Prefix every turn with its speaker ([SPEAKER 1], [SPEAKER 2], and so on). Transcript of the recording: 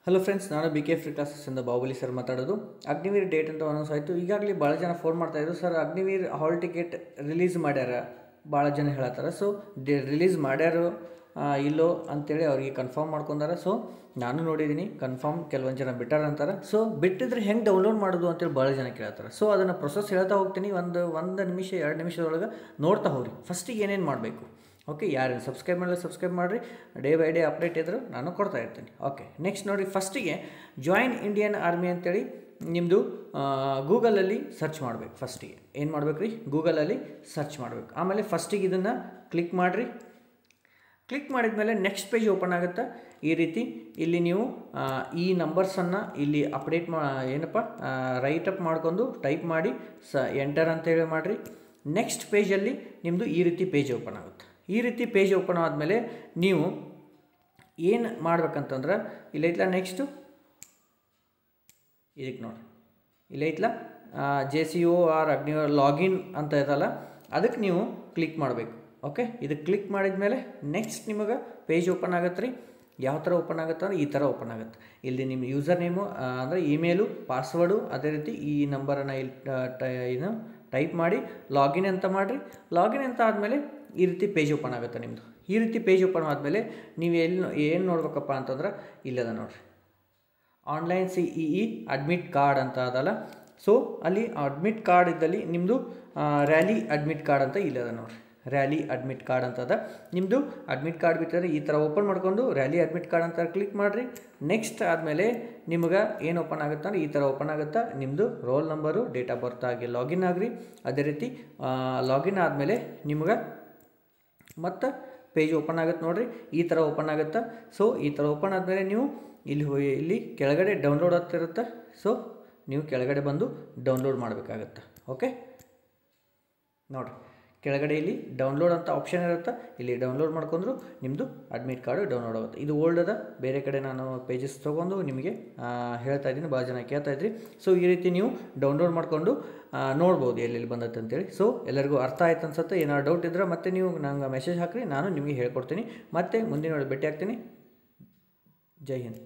[SPEAKER 1] Hello friends, ನಾನು B K free ಕ್ಲಾಸಸ್ಸಿಂದ Baahubali sir ಮಾತಾಡೋದು. ಅಗ್ನಿವೀರ್ ಡೇಟ್ ಅಂತ ಅನೌನ್ಸ್ ಆಯಿತು. ಈಗಾಗಲೇ ಭಾಳ ಜನ ಫೋನ್ ಮಾಡ್ತಾಯಿದ್ರು, sir Agniveer hall ticket release ಮಾಡ್ಯಾರ, ಭಾಳ ಜನ ಹೇಳತ್ತಾರ. ಸೊ ರಿಲೀಸ್ ಮಾಡ್ಯಾರೋ ಇಲ್ಲೋ ಅಂತೇಳಿ ಅವ್ರಿಗೆ ಕನ್ಫರ್ಮ್ ಮಾಡ್ಕೊಂಡಾರ. ಸೊ ನಾನು ನೋಡಿದ್ದೀನಿ ಕನ್ಫರ್ಮ್, ಕೆಲವೊಂದು ಜನ ಬಿಟ್ಟಾರ ಅಂತಾರೆ. ಸೊ ಬಿಟ್ಟಿದ್ರೆ ಹೆಂಗೆ ಡೌನ್ಲೋಡ್ ಮಾಡೋದು ಅಂತೇಳಿ ಭಾಳ ಜನ ಕೇಳ್ತಾರೆ. ಸೊ ಅದನ್ನು ಪ್ರೊಸೆಸ್ ಹೇಳ್ತಾ ಹೋಗ್ತೀನಿ. ಒಂದು ನಿಮಿಷ 2 ನಿಮಿಷದೊಳಗೆ ನೋಡ್ತಾ ಹೋಗ್ರಿ. ಫಸ್ಟಿಗೆ ಏನೇನು ಮಾಡಬೇಕು. ಓಕೆ, ಯಾರೇನು ಸಬ್ಸ್ಕ್ರೈಬ್ ಮಾಡಲಿ ಸಬ್ಸ್ಕ್ರೈಬ್ ಮಾಡಿರಿ. ಡೇ ಬೈ ಡೇ ಅಪ್ಡೇಟ್ ಇದ್ದರೂ ನಾನು ಕೊಡ್ತಾ ಇರ್ತೀನಿ. ಓಕೆ, ನೆಕ್ಸ್ಟ್ ನೋಡಿ, ಫಸ್ಟಿಗೆ ಜಾಯಿನ್ ಇಂಡಿಯನ್ ಆರ್ಮಿ ಅಂತೇಳಿ ನಿಮ್ಮದು ಗೂಗಲಲ್ಲಿ ಸರ್ಚ್ ಮಾಡಬೇಕು. ಫಸ್ಟಿಗೆ ಏನು ಮಾಡಬೇಕು ರೀ, ಗೂಗಲಲ್ಲಿ ಸರ್ಚ್ ಮಾಡಬೇಕು. ಆಮೇಲೆ ಫಸ್ಟಿಗೆ ಇದನ್ನು ಕ್ಲಿಕ್ ಮಾಡಿರಿ. ಕ್ಲಿಕ್ ಮಾಡಿದ ಮೇಲೆ ನೆಕ್ಸ್ಟ್ ಪೇಜ್ ಓಪನ್ ಆಗುತ್ತೆ. ಈ ರೀತಿ ಇಲ್ಲಿ ನೀವು ಈ ನಂಬರ್ಸನ್ನು ಇಲ್ಲಿ ಅಪ್ಡೇಟ್ ಏನಪ್ಪ ರೈಟ್ ಅಪ್ ಮಾಡ್ಕೊಂಡು ಟೈಪ್ ಮಾಡಿ ಎಂಟರ್ ಅಂತೇಳಿ ಮಾಡಿರಿ. ನೆಕ್ಸ್ಟ್ ಪೇಜಲ್ಲಿ ನಿಮ್ಮದು ಈ ರೀತಿ ಪೇಜ್ ಓಪನ್ ಆಗುತ್ತೆ. ಈ ರೀತಿ ಪೇಜ್ ಓಪನ್ ಆದಮೇಲೆ ನೀವು ಏನು ಮಾಡ್ಬೇಕಂತಂದ್ರೆ ಇಲ್ಲೈತ್ಲ ನೆಕ್ಸ್ಟು ಇದಕ್ಕೆ ನೋಡಿ, ಇಲ್ಲೈತ್ಲ JCOR ಅಗ್ನಿವೀರ್ ಲಾಗಿನ್ ಅಂತ ಇದಲ್ಲ, ಅದಕ್ಕೆ ನೀವು ಕ್ಲಿಕ್ ಮಾಡಬೇಕು. ಓಕೆ, ಇದಕ್ಕೆ ಕ್ಲಿಕ್ ಮಾಡಿದ ಮೇಲೆ ನೆಕ್ಸ್ಟ್ ನಿಮಗೆ ಪೇಜ್ ಓಪನ್ ಆಗುತ್ತೆ ರೀ. ಯಾವ ಥರ ಓಪನ್ ಆಗುತ್ತೆ ಅಂದರೆ ಈ ಥರ ಓಪನ್ ಆಗುತ್ತೆ. ಇಲ್ಲಿ ನಿಮ್ಮ ಯೂಸರ್ ನೇಮು ಅಂದರೆ ಇಮೇಲು, ಪಾಸ್ವರ್ಡು, ಅದೇ ರೀತಿ ಈ ನಂಬರನ್ನು ಇಲ್ಲಿ ಟೈಪ್ ಮಾಡಿ ಲಾಗಿನ್ ಅಂತ ಮಾಡಿರಿ. ಲಾಗಿನ್ ಅಂತ ಆದಮೇಲೆ ಈ ರೀತಿ ಪೇಜ್ ಓಪನ್ ಆಗುತ್ತೆ ನಿಮ್ಮದು. ಈ ರೀತಿ ಪೇಜ್ ಓಪನ್ ಆದಮೇಲೆ ನೀವು ಏನು ನೋಡ್ಬೇಕಪ್ಪ ಅಂತಂದ್ರೆ ಇಲ್ಲದ ನೋಡಿರಿ, ಆನ್ಲೈನ್ CEE ಅಡ್ಮಿಟ್ ಕಾರ್ಡ್ ಅಂತ ಅದಲ್ಲ. ಸೊ ಅಲ್ಲಿ ಅಡ್ಮಿಟ್ ಕಾರ್ಡ್ ಇದ್ದಲ್ಲಿ ನಿಮ್ಮದು ರ್ಯಾಲಿ ಅಡ್ಮಿಟ್ ಕಾರ್ಡ್ ಅಂತ ಇಲ್ಲದ ನೋಡಿರಿ, ರ್ಯಾಲಿ ಅಡ್ಮಿಟ್ ಕಾರ್ಡ್ ಅಂತ ಅದ. ನಿಮ್ಮದು ಅಡ್ಮಿಟ್ ಕಾರ್ಡ್ ಬಿಟ್ಟರೆ ಈ ಥರ ಓಪನ್ ಮಾಡ್ಕೊಂಡು ರ್ಯಾಲಿ ಅಡ್ಮಿಟ್ ಕಾರ್ಡ್ ಅಂತ ಕ್ಲಿಕ್ ಮಾಡಿರಿ. ನೆಕ್ಸ್ಟ್ ಆದಮೇಲೆ ನಿಮ್ಗೆ ಏನು ಓಪನ್ ಆಗುತ್ತೆ ಅಂದರೆ ಈ ಥರ ಓಪನ್ ಆಗುತ್ತೆ. ನಿಮ್ಮದು roll number, date of birth ಆಗಿ ಲಾಗಿನ್ ಆಗಿರಿ. ಅದೇ ರೀತಿ ಲಾಗಿನ್ ಆದಮೇಲೆ ನಿಮ್ಗೆ ಮತ್ತು ಪೇಜ್ ಓಪನ್ ಆಗುತ್ತೆ ನೋಡಿರಿ, ಈ ಥರ ಓಪನ್ ಆಗುತ್ತೆ. ಸೊ ಈ ಥರ ಓಪನ್ ಆದಮೇಲೆ ನೀವು ಇಲ್ಲಿ ಕೆಳಗಡೆ ಡೌನ್ಲೋಡ್ ಆಗ್ತಿರುತ್ತೆ. ಸೊ ನೀವು ಕೆಳಗಡೆ ಬಂದು ಡೌನ್ಲೋಡ್ ಮಾಡಬೇಕಾಗತ್ತೆ. ಓಕೆ, ನೋಡಿರಿ ಕೆಳಗಡೆ ಇಲ್ಲಿ ಡೌನ್ಲೋಡ್ ಅಂತ ಆಪ್ಷನ್ ಇರುತ್ತೆ. ಇಲ್ಲಿ ಡೌನ್ಲೋಡ್ ಮಾಡ್ಕೊಂಡ್ರು ನಿಮ್ಮದು ಅಡ್ಮಿಟ್ ಕಾರ್ಡು ಡೌನ್ಲೋಡ್ ಆಗುತ್ತೆ. ಇದು ಓಲ್ಡ್ ಅದ, ಬೇರೆ ಕಡೆ ನಾನು ಪೇಜಸ್ ತೊಗೊಂಡು ನಿಮಗೆ ಹೇಳ್ತಾ ಇದ್ದೀನಿ, ಭಾಳ ಜನ ಕೇಳ್ತಾ ಇದ್ರಿ. ಸೊ ಈ ರೀತಿ ನೀವು ಡೌನ್ಲೋಡ್ ಮಾಡಿಕೊಂಡು ನೋಡ್ಬೋದು ಎಲ್ಲೆಲ್ಲಿ ಬಂದತ್ತೆ ಅಂತೇಳಿ. ಸೊ ಎಲ್ಲರಿಗೂ ಅರ್ಥ ಆಯ್ತು ಅನ್ಸುತ್ತೆ. ಏನಾದ್ರು ಡೌಟ್ ಇದ್ದರೆ ಮತ್ತೆ ನೀವು ನಂಗೆ ಮೆಸೇಜ್ ಹಾಕಿರಿ, ನಾನು ನಿಮಗೆ ಹೇಳ್ಕೊಡ್ತೀನಿ. ಮತ್ತೆ ಮುಂದಿನ ಭೇಟಿ ಆಗ್ತೀನಿ. ಜೈ ಹಿಂದ್.